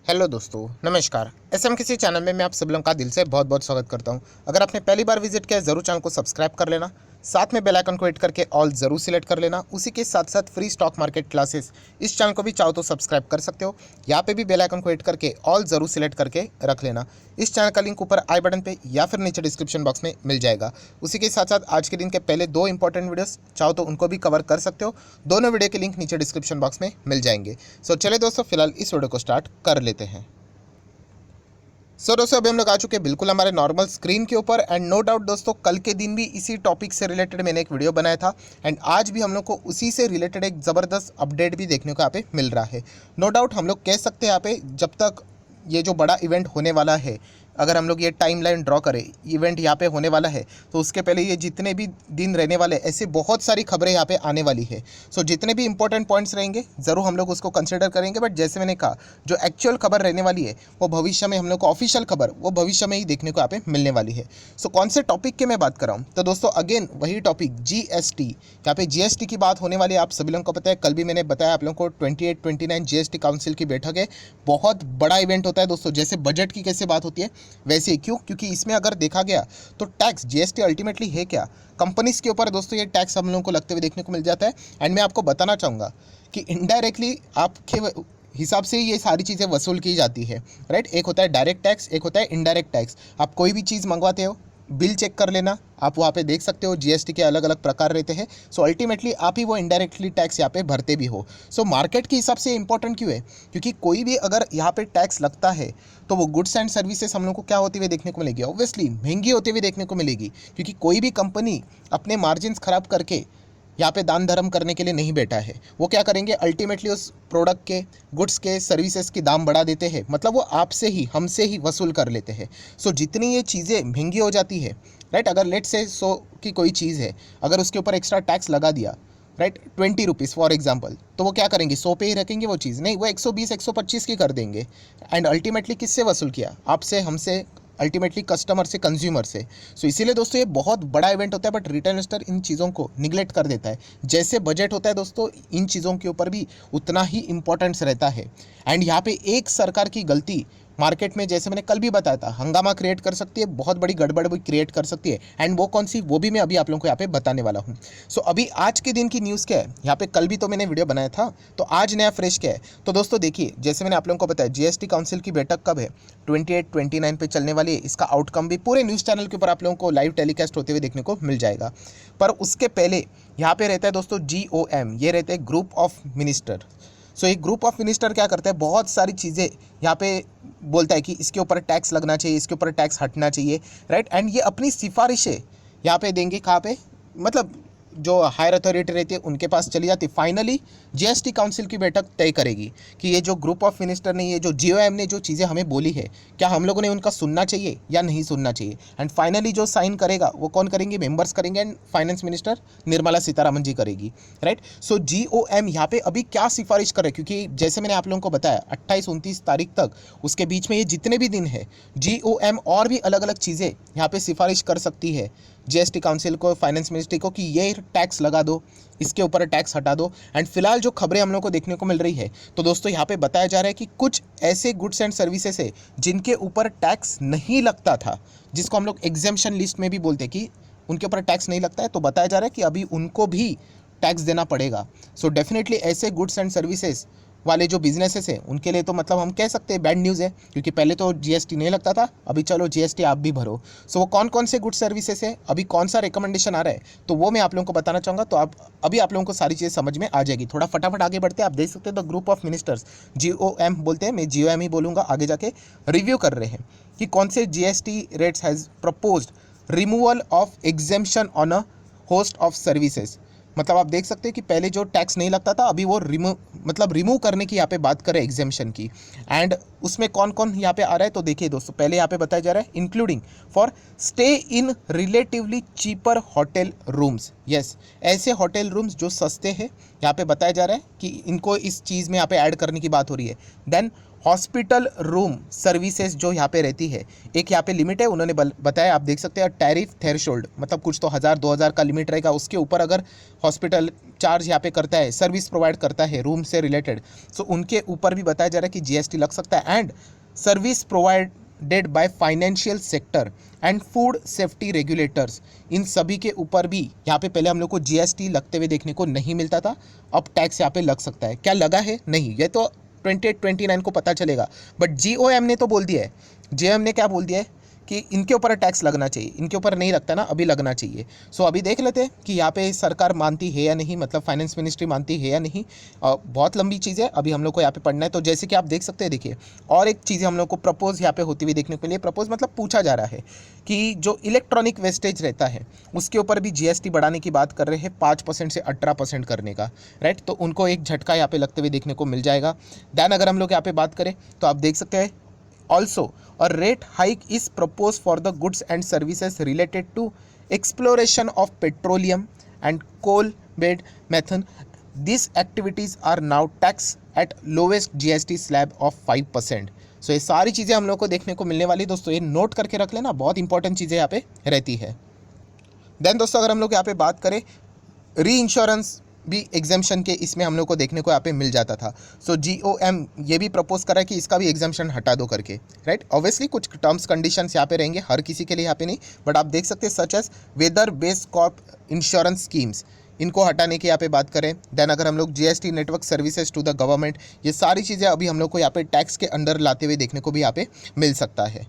Hello दोस्तों, नमस्कार। SM किसी चैनल में मैं आप सभी लोगों का दिल से बहुत बहुत स्वागत करता हूं। अगर आपने पहली बार विजिट किया है ज़रूर चैनल को सब्सक्राइब कर लेना, साथ में बेल आइकन को हिट करके ऑल ज़रूर सिलेक्ट कर लेना। उसी के साथ साथ फ्री स्टॉक मार्केट क्लासेस इस चैनल को भी चाहो तो सब्सक्राइब कर सकते हो। यहाँ पे भी बेल आइकन को हिट करके ऑल ज़रूर सिलेक्ट करके रख लेना। इस चैनल का लिंक ऊपर आई बटन पे या फिर नीचे डिस्क्रिप्शन बॉक्स में मिल जाएगा। उसी के साथ साथ आज के दिन के पहले दो इंपॉर्टेंट वीडियोस चाहो तो उनको भी कवर कर सकते हो। दोनों वीडियो के लिंक नीचे डिस्क्रिप्शन बॉक्स में मिल जाएंगे। सो चले दोस्तों, फिलहाल इस वीडियो को स्टार्ट कर लेते हैं। दोस्तों, अभी हम लोग आ चुके हैं बिल्कुल हमारे नॉर्मल स्क्रीन के ऊपर। एंड नो डाउट दोस्तों, कल के दिन भी इसी टॉपिक से रिलेटेड मैंने एक वीडियो बनाया था एंड आज भी हम लोग को उसी से रिलेटेड एक ज़बरदस्त अपडेट भी देखने को यहाँ पे मिल रहा है। नो डाउट हम लोग कह सकते हैं यहाँ पे जब तक ये जो बड़ा इवेंट होने वाला है, अगर हम लोग ये टाइमलाइन ड्रॉ करें, इवेंट यहाँ पे होने वाला है तो उसके पहले ये जितने भी दिन रहने वाले ऐसे बहुत सारी खबरें यहाँ पे आने वाली है। जितने भी इंपॉर्टेंट पॉइंट्स रहेंगे ज़रूर हम लोग उसको कंसिडर करेंगे। बट जैसे मैंने कहा, जो एक्चुअल खबर रहने वाली है वो भविष्य में हम लोग को ऑफिशियल खबर वो भविष्य में ही देखने को यहाँ पे मिलने वाली है। कौन से टॉपिक के मैं बात कर रहा हूँ तो दोस्तों अगेन वही टॉपिक जीएसटी। यहाँ पे जीएसटी की बात होने वाली है। आप सभी लोगों को पता है, कल भी मैंने बताया आप लोगों को 28-29 जीएसटी काउंसिल की बैठक है। बहुत बड़ा इवेंट होता है दोस्तों। जैसे बजट की कैसे बात होती है वैसे ही, क्यों? क्योंकि इसमें अगर देखा गया तो टैक्स जीएसटी अल्टीमेटली है क्या? कंपनीज के ऊपर दोस्तों ये टैक्स हम लोगों को लगते हुए देखने को मिल जाता है। एंड मैं आपको बताना चाहूँगा कि इनडायरेक्टली आपके हिसाब से ये सारी चीज़ें वसूल की जाती है, राइट। एक होता है डायरेक्ट टैक्स, एक होता है इनडायरेक्ट टैक्स। आप कोई भी चीज़ मंगवाते हो, बिल चेक कर लेना, आप वहाँ पे देख सकते हो जीएसटी के अलग अलग प्रकार रहते हैं। अल्टीमेटली आप ही वो इनडायरेक्टली टैक्स यहाँ पे भरते भी हो। मार्केट के हिसाब से इंपॉर्टेंट क्यों है? क्योंकि कोई भी अगर यहाँ पे टैक्स लगता है तो वो गुड्स एंड सर्विसेज हम लोग को क्या होती हुई देखने को मिलेगी? ऑब्वियसली महंगी होती हुई देखने को मिलेगी। क्योंकि कोई भी कंपनी अपने मार्जिन खराब करके यहाँ पे दान धर्म करने के लिए नहीं बैठा है। वो क्या करेंगे? अल्टीमेटली उस प्रोडक्ट के, गुड्स के, सर्विसेज की दाम बढ़ा देते हैं। मतलब वो आपसे ही, हमसे ही वसूल कर लेते हैं। जितनी ये चीज़ें महंगी हो जाती है, राइट, अगर लेट से 100 की कोई चीज़ है, अगर उसके ऊपर एक्स्ट्रा टैक्स लगा दिया, राइट, 20 रुपीज़ फॉर एग्जाम्पल, तो वो क्या करेंगे? 100 पे ही रखेंगे वो चीज़? नहीं, वो 120, 125 की कर देंगे। एंड अल्टीमेटली किससे वसूल किया? आपसे, हमसे, अल्टीमेटली कस्टमर से, कंज्यूमर से। इसीलिए दोस्तों ये बहुत बड़ा इवेंट होता है। बट रिटेल इन्वेस्टर इन चीज़ों को निगलेक्ट कर देता है। जैसे बजट होता है दोस्तों, इन चीज़ों के ऊपर भी उतना ही इंपॉर्टेंस रहता है। एंड यहाँ पे एक सरकार की गलती मार्केट में, जैसे मैंने कल भी बताया था, हंगामा क्रिएट कर सकती है, बहुत बड़ी गड़बड़ भी क्रिएट कर सकती है। एंड वो कौन सी, वो भी मैं अभी आप लोगों को यहाँ पे बताने वाला हूँ। अभी आज के दिन की न्यूज़ क्या है? यहाँ पे कल भी तो मैंने वीडियो बनाया था, तो आज नया फ्रेश क्या है? तो दोस्तों देखिए, जैसे मैंने आप लोगों को बताया, जीएसटी काउंसिल की बैठक कब है? 28-29 पे चलने वाली है। इसका आउटकम भी पूरे न्यूज़ चैनल के ऊपर आप लोगों को लाइव टेलीकास्ट होते हुए देखने को मिल जाएगा। पर उसके पहले यहाँ पे रहता है दोस्तों GOM, ये रहते हैं ग्रुप ऑफ मिनिस्टर। एक ग्रुप ऑफ मिनिस्टर क्या करता है? बहुत सारी चीज़ें यहाँ पे बोलता है कि इसके ऊपर टैक्स लगना चाहिए, इसके ऊपर टैक्स हटना चाहिए, राइट। एंड ये अपनी सिफारिशें यहाँ पे देंगे। कहाँ पे? मतलब जो हायर अथॉरिटी रहती है उनके पास चली जाती। फाइनली जीएसटी काउंसिल की बैठक तय करेगी कि ये जो ग्रुप ऑफ मिनिस्टर ने, ये जो GOM ने जो चीज़ें हमें बोली है, क्या हम लोगों ने उनका सुनना चाहिए या नहीं सुनना चाहिए। एंड फाइनली जो साइन करेगा वो कौन करेंगे? मेंबर्स करेंगे। And finance minister Nirmala Sitharaman ji करेगी, राइट। GOM यहाँ पे अभी क्या सिफारिश करे? क्योंकि जैसे मैंने आप लोगों को बताया 28-29 तारीख तक, उसके बीच में ये जितने भी दिन है, GOM और भी अलग अलग चीज़ें यहाँ पे सिफारिश कर सकती है जीएसटी काउंसिल को, फाइनेंस मिनिस्ट्री को, कि ये टैक्स लगा दो, इसके ऊपर टैक्स हटा दो। एंड फिलहाल जो खबरें हम लोग को देखने को मिल रही है, तो दोस्तों यहाँ पे बताया जा रहा है कि कुछ ऐसे गुड्स एंड सर्विसेज है जिनके ऊपर टैक्स नहीं लगता था, जिसको हम लोग एग्जेम्पशन लिस्ट में भी बोलते हैं कि उनके ऊपर टैक्स नहीं लगता है, तो बताया जा रहा है कि अभी उनको भी टैक्स देना पड़ेगा। डेफिनेटली ऐसे गुड्स एंड सर्विसेज वाले जो बिजनेसेस हैं उनके लिए तो मतलब हम कह सकते हैं बैड न्यूज़ है। क्योंकि पहले तो जीएसटी नहीं लगता था, अभी चलो जीएसटी आप भी भरो। वो कौन कौन से गुड सर्विसेज है, अभी कौन सा रिकमेंडेशन आ रहा है, तो वो मैं आप लोगों को बताना चाहूँगा। तो आप अभी आप लोगों को सारी चीज़ें समझ में आ जाएगी। थोड़ा फटाफट आगे बढ़ते हैं। आप देख सकते हैं the group of ministers, GOM बोलते हैं, मैं GOM ही बोलूँगा आगे जाके, रिव्यू कर रहे हैं कि कौन से GST rates has proposed removal of exemption on a host of services. मतलब आप देख सकते हैं कि पहले जो टैक्स नहीं लगता था, अभी वो रिमूव करने की यहाँ पे बात करें एग्जेम्पशन की। एंड उसमें कौन कौन यहाँ पे आ रहा है? तो देखिए दोस्तों, पहले यहाँ पे बताया जा रहा है including for stay in relatively cheaper hotel rooms. Yes, ऐसे होटल रूम्स जो सस्ते हैं, यहाँ पे बताया जा रहा है कि इनको इस चीज़ में यहाँ पे ऐड करने की बात हो रही है। देन हॉस्पिटल रूम सर्विसेज जो यहाँ पे रहती है, एक यहाँ पे लिमिट है, उन्होंने बताया, आप देख सकते हैं टैरिफ थ्रेशोल्ड, मतलब कुछ तो 1000-2000 का लिमिट रहेगा, उसके ऊपर अगर हॉस्पिटल चार्ज यहाँ पे करता है, सर्विस प्रोवाइड करता है रूम से रिलेटेड, तो उनके ऊपर भी बताया जा रहा है कि जीएसटी लग सकता है। And service provided by financial sector and food safety regulators, इन सभी के ऊपर भी यहाँ पे पहले हम लोग को जीएसटी लगते हुए देखने को नहीं मिलता था, अब टैक्स यहाँ पे लग सकता है। क्या लगा है? नहीं, ये तो 28-29 को पता चलेगा, बट जीओएम ने तो बोल दिया है, जीओएम ने क्या बोल दिया है कि इनके ऊपर टैक्स लगना चाहिए, इनके ऊपर नहीं लगता ना, अभी लगना चाहिए। सो अभी देख लेते हैं कि यहाँ पे सरकार मानती है या नहीं, मतलब फाइनेंस मिनिस्ट्री मानती है या नहीं। बहुत लंबी चीज़ है, अभी हम लोग को यहाँ पे पढ़ना है। तो जैसे कि आप देख सकते हैं, देखिए और एक चीज़ हम लोग को प्रपोज यहाँ पे होती हुई देखने के लिए, प्रपोज मतलब पूछा जा रहा है कि जो इलेक्ट्रॉनिक वेस्टेज रहता है उसके ऊपर भी जीएसटी बढ़ाने की बात कर रहे हैं, 5% से 18% करने का, राइट। तो उनको एक झटका यहाँ पे लगते हुए देखने को मिल जाएगा। दैन अगर हम लोग यहाँ पे बात करें तो आप देख सकते हैं, also a rate hike is proposed for the goods and services related to exploration of petroleum and coal-based methane. These activities are now taxed at lowest GST slab of 5%. सो ये सारी चीज़ें हम लोग को देखने को मिलने वाली, दोस्तों ये नोट करके रख लेना, बहुत इंपॉर्टेंट चीज़ें यहाँ पे रहती है। देन दोस्तों अगर हम लोग यहाँ पे बात करें, री इंश्योरेंस भी एग्जाम्शन के इसमें हम लोग को देखने को यहाँ पे मिल जाता था। सो जीओएम ये भी प्रपोज कर रहा है कि इसका भी एग्जाम्शन हटा दो करके, राइट। ऑब्वियसली कुछ टर्म्स कंडीशंस यहाँ पे रहेंगे, हर किसी के लिए यहाँ पे नहीं, बट आप देख सकते हैं such as weather based crop insurance schemes, इनको हटाने की यहाँ पे बात करें। देन अगर हम लोग GST network services to the government, ये सारी चीज़ें अभी हम लोग को यहाँ पे टैक्स के अंडर लाते हुए देखने को भी यहाँ पे मिल सकता है।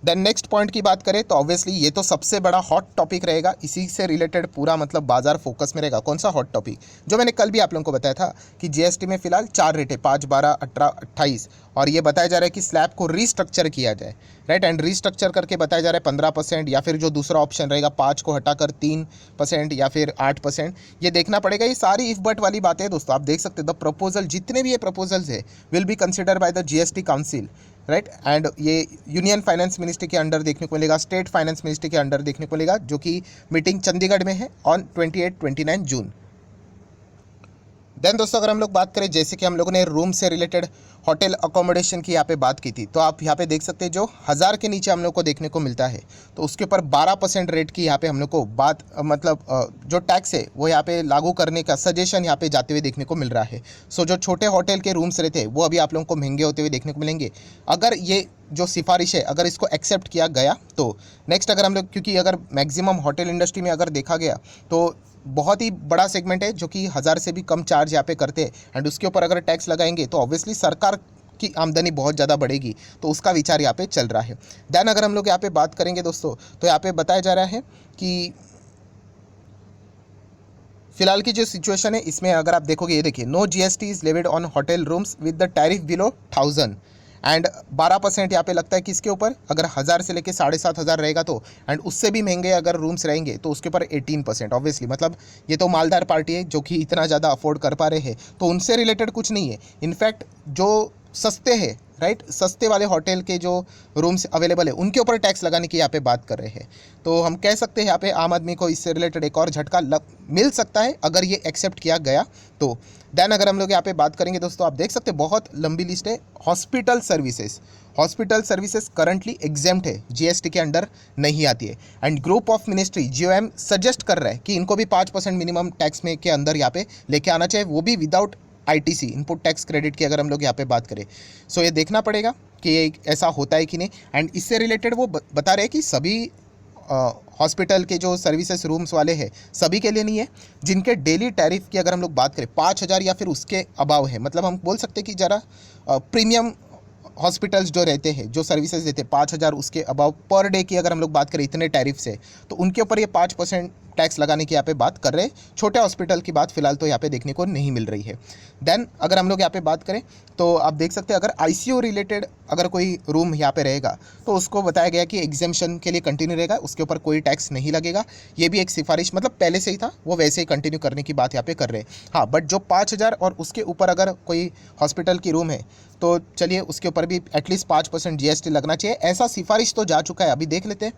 देन नेक्स्ट पॉइंट की बात करें तो ऑब्वियसली ये तो सबसे बड़ा हॉट टॉपिक रहेगा, इसी से रिलेटेड पूरा मतलब बाजार फोकस में रहेगा। कौन सा हॉट टॉपिक? जो मैंने कल भी आप लोगों को बताया था कि जीएसटी में फिलहाल 4 रेट है, 5, 12, 18, 28, और ये बताया जा रहा है कि स्लैब को रीस्ट्रक्चर किया जाए, राइट। एंड रीस्ट्रक्चर करके बताया जा रहा है 15%, या फिर जो दूसरा ऑप्शन रहेगा 5 को हटाकर 3% या फिर 8%, ये देखना पड़ेगा। ये सारी इफ बट वाली बातें हैं दोस्तों, आप देख सकते हैं द प्रपोजल, जितने भी ये प्रपोजल्स है will be consider by the GST council, right. And ये यूनियन फाइनेंस मिनिस्ट्री के अंडर देखने को मिलेगा, स्टेट फाइनेंस मिनिस्ट्री के अंडर देखने को मिलेगा, जो कि मीटिंग चंडीगढ़ में है ऑन 28-29 जून। देन दोस्तों अगर हम लोग बात करें, जैसे कि हम लोगों ने रूम से रिलेटेड होटल अकोमोडेशन की यहाँ पे बात की थी, तो आप यहाँ पे देख सकते हैं जो 1000 के नीचे हम लोग को देखने को मिलता है, तो उसके ऊपर 12% रेट की यहाँ पे हम लोग को बात मतलब जो टैक्स है वो यहाँ पे लागू करने का सजेशन यहाँ पे जाते हुए देखने को मिल रहा है। सो जो छोटे होटल के रूम्स रहते हैं वो अभी आप लोगों को महंगे होते हुए देखने को मिलेंगे। अगर ये जो सिफारिश है अगर इसको एक्सेप्ट किया गया तो नेक्स्ट अगर हम लोग, क्योंकि अगर मैक्सिमम होटल इंडस्ट्री में अगर देखा गया तो बहुत ही बड़ा सेगमेंट है जो कि 1000 से भी कम चार्ज यहाँ पे करते हैं, एंड उसके ऊपर अगर टैक्स लगाएंगे तो ऑब्वियसली सरकार की आमदनी बहुत ज़्यादा बढ़ेगी, तो उसका विचार यहाँ पे चल रहा है। दैन अगर हम लोग यहाँ पे बात करेंगे दोस्तों, तो यहाँ पे बताया जा रहा है कि फिलहाल की जो सिचुएशन है इसमें अगर आप देखोगे, ये देखिए, no GST is levied on hotel rooms with the tariff below 1000, and 12% यहाँ पे लगता है कि इसके ऊपर अगर 1000 से लेके 7500 रहेगा तो, एंड उससे भी महंगे अगर रूम्स रहेंगे तो उसके ऊपर 18%। ऑब्वियसली मतलब ये तो मालदार पार्टी है जो कि इतना ज़्यादा अफोर्ड कर पा रहे हैं, तो उनसे रिलेटेड कुछ नहीं है। इनफैक्ट जो सस्ते हैं, राइट, सस्ते वाले होटल के जो रूम्स अवेलेबल है उनके ऊपर टैक्स लगाने की यहाँ पे बात कर रहे हैं। तो हम कह सकते हैं यहाँ पे आम आदमी को इससे रिलेटेड एक और झटका मिल सकता है अगर ये एक्सेप्ट किया गया तो। दैन अगर हम लोग यहाँ पे बात करेंगे दोस्तों, आप देख सकते हैं बहुत लंबी लिस्ट है। Hospital services, hospital services currently exempt है, जीएसटी के अंडर नहीं आती है, and group of ministry GoM suggest कर रहा है कि इनको भी 5% मिनिमम टैक्स में के अंदर यहाँ पे लेके आना चाहिए, वो भी without ITC, input tax credit की अगर हम लोग यहाँ पे बात करें। सो ये देखना पड़ेगा कि ये ऐसा होता है कि नहीं। एंड इससे रिलेटेड वो बता रहे हैं कि सभी हॉस्पिटल के जो सर्विसेज रूम्स वाले हैं सभी के लिए नहीं है, जिनके डेली टैरिफ की अगर हम लोग बात करें 5000 या फिर उसके अबाव है, मतलब हम बोल सकते हैं कि ज़रा प्रीमियम हॉस्पिटल्स जो रहते हैं, जो सर्विसेज देते हैं 5000 उसके अबाव पर डे की अगर हम लोग बात करें इतने टैरिफ से, तो उनके ऊपर ये 5% टैक्स लगाने की यहाँ पे बात कर रहे हैं। छोटे हॉस्पिटल की बात फिलहाल तो यहाँ पे देखने को नहीं मिल रही है। देन अगर हम लोग यहाँ पे बात करें तो आप देख सकते हैं अगर आईसीयू रिलेटेड अगर कोई रूम यहाँ पे रहेगा तो उसको बताया गया कि एग्जेम्पशन के लिए कंटिन्यू रहेगा, उसके ऊपर कोई टैक्स नहीं लगेगा। ये भी एक सिफारिश, मतलब पहले से ही था, वो वैसे ही कंटिन्यू करने की बात यहाँ पे कर रहे हैं। हाँ, बट जो 5000 और उसके ऊपर अगर कोई हॉस्पिटल की रूम है तो चलिए उसके ऊपर भी एटलीस्ट 5% जीएसटी लगना चाहिए, ऐसा सिफारिश तो जा चुका है। अभी देख लेते हैं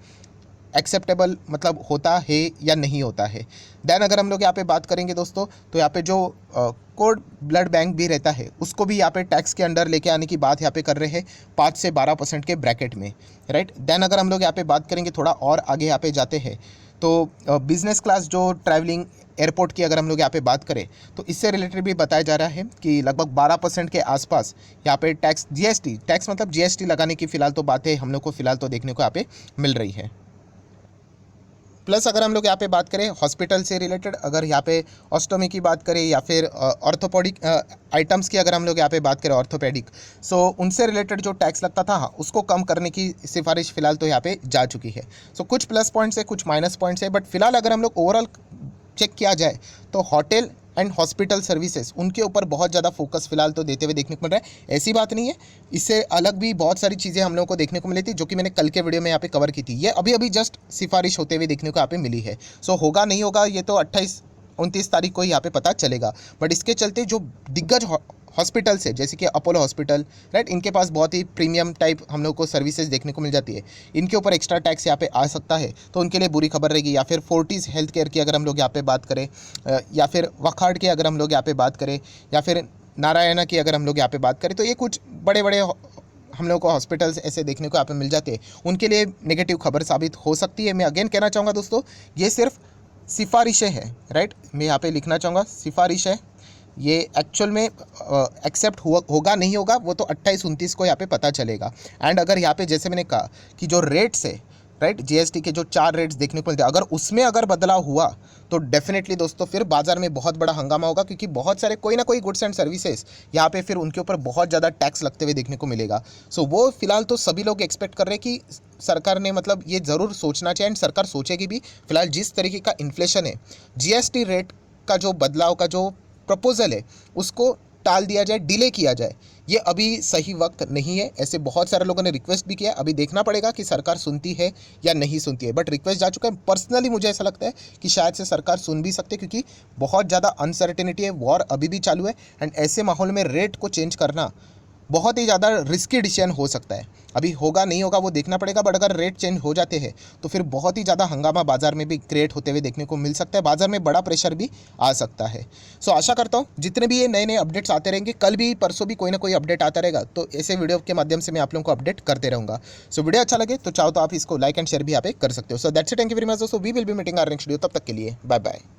एक्सेप्टेबल मतलब होता है या नहीं होता है। देन अगर हम लोग यहाँ पे बात करेंगे दोस्तों, तो यहाँ पे जो कोड ब्लड बैंक भी रहता है उसको भी यहाँ पे टैक्स के अंडर लेके आने की बात यहाँ पे कर रहे हैं 5 से 12% के ब्रैकेट में, राइट। देन अगर हम लोग यहाँ पे बात करेंगे, थोड़ा और आगे यहाँ पे जाते हैं, तो बिजनेस क्लास जो ट्रैवलिंग एयरपोर्ट की अगर हम लोग यहाँ पे बात करें, तो इससे रिलेटेड भी बताया जा रहा है कि लगभग 12% के आसपास यहाँ पे टैक्स, जीएसटी टैक्स मतलब जीएसटी लगाने की फिलहाल तो बातें हम लोग को फिलहाल तो देखने को यहाँ पे मिल रही है। प्लस अगर हम लोग यहाँ पे बात करें हॉस्पिटल से रिलेटेड, अगर यहाँ पे ऑस्टोमी की बात करें या फिर ऑर्थोपेडिक आइटम्स की अगर हम लोग यहाँ पे बात करें ऑर्थोपेडिक, सो उनसे रिलेटेड जो टैक्स लगता था, हाँ, उसको कम करने की सिफारिश फिलहाल तो यहाँ पे जा चुकी है। सो कुछ प्लस पॉइंट्स है, कुछ माइनस पॉइंट्स है, बट फिलहाल अगर हम लोग ओवरऑल चेक किया जाए तो होटल एंड हॉस्पिटल सर्विसेज उनके ऊपर बहुत ज़्यादा फोकस फिलहाल तो देते हुए देखने को मिल रहा है। ऐसी बात नहीं है, इससे अलग भी बहुत सारी चीज़ें हम लोगों को देखने को मिली थी, जो कि मैंने कल के वीडियो में यहाँ पे कवर की थी। ये अभी अभी जस्ट सिफारिश होते हुए देखने को यहाँ पे मिली है। सो होगा नहीं होगा ये तो 28-29 तारीख को ही यहाँ पे पता चलेगा। बट इसके चलते जो दिग्गज हॉस्पिटल्स है, जैसे कि अपोलो हॉस्पिटल, राइट, इनके पास बहुत ही प्रीमियम टाइप हम लोग को सर्विसेज देखने को मिल जाती है, इनके ऊपर एक्स्ट्रा टैक्स यहाँ पे आ सकता है, तो उनके लिए बुरी खबर रहेगी। या फिर फोर्टिस हेल्थ केयर की अगर हम लोग यहाँ पे बात करें, या फिर वखाड़ की अगर हम लोग यहाँ पे बात करें, या फिर नारायणा की अगर हम लोग यहाँ पे बात करें, तो ये कुछ बड़े बड़े हम लोग को हॉस्पिटल्स ऐसे देखने को यहाँ पे मिल जाते हैं, उनके लिए नेगेटिव खबर साबित हो सकती है। मैं अगेन कहना चाहूँगा दोस्तों, ये सिर्फ सिफारिशें हैं, राइट, मैं यहाँ पे लिखना चाहूँगा सिफारिश है, ये एक्चुअल में एक्सेप्ट होगा नहीं होगा वो तो 28-29 को यहाँ पे पता चलेगा। एंड अगर यहाँ पे जैसे मैंने कहा कि जो रेट्स है, राइट, जीएसटी के जो 4 रेट्स देखने को मिलते हैं, अगर उसमें अगर बदलाव हुआ तो डेफिनेटली दोस्तों फिर बाजार में बहुत बड़ा हंगामा होगा, क्योंकि बहुत सारे कोई ना कोई गुड्स एंड सर्विसेज यहाँ पे फिर उनके ऊपर बहुत ज़्यादा टैक्स लगते हुए देखने को मिलेगा। सो वो फिलहाल तो सभी लोग एक्सपेक्ट कर रहे हैं कि सरकार ने मतलब ये ज़रूर सोचना चाहिए, एंड सरकार सोचेगी भी। फिलहाल जिस तरीके का इन्फ्लेशन है, जीएसटी रेट का जो बदलाव का जो प्रपोजल है उसको टाल दिया जाए, डिले किया जाए, ये अभी सही वक्त नहीं है। ऐसे बहुत सारे लोगों ने रिक्वेस्ट भी किया, अभी देखना पड़ेगा कि सरकार सुनती है या नहीं सुनती है, बट रिक्वेस्ट जा चुका है। पर्सनली मुझे ऐसा लगता है कि शायद से सरकार सुन भी सकती है, क्योंकि बहुत ज़्यादा अनसर्टेनिटी है, वॉर अभी भी चालू है, एंड ऐसे माहौल में रेट को चेंज करना बहुत ही ज़्यादा रिस्की डिसीजन हो सकता है। अभी होगा नहीं होगा वो देखना पड़ेगा, बट अगर रेट चेंज हो जाते हैं तो फिर बहुत ही ज़्यादा हंगामा बाजार में भी क्रिएट होते हुए देखने को मिल सकता है, बाजार में बड़ा प्रेशर भी आ सकता है। सो आशा करता हूँ जितने भी ये नए नए अपडेट्स आते रहेंगे, कल भी परसों भी कोई ना कोई अपडेट आता रहेगा, तो ऐसे वीडियो के माध्यम से मैं आप लोगों को अपडेट करते रहूँगा। सो वीडियो अच्छा लगे तो चाहो तो आप इसको लाइक एंड शेयर भी यहाँ पे कर सकते हो। So that's it, thank you very much दोस्तों, we will be meeting our next video, तब तक के लिए बाय बाय।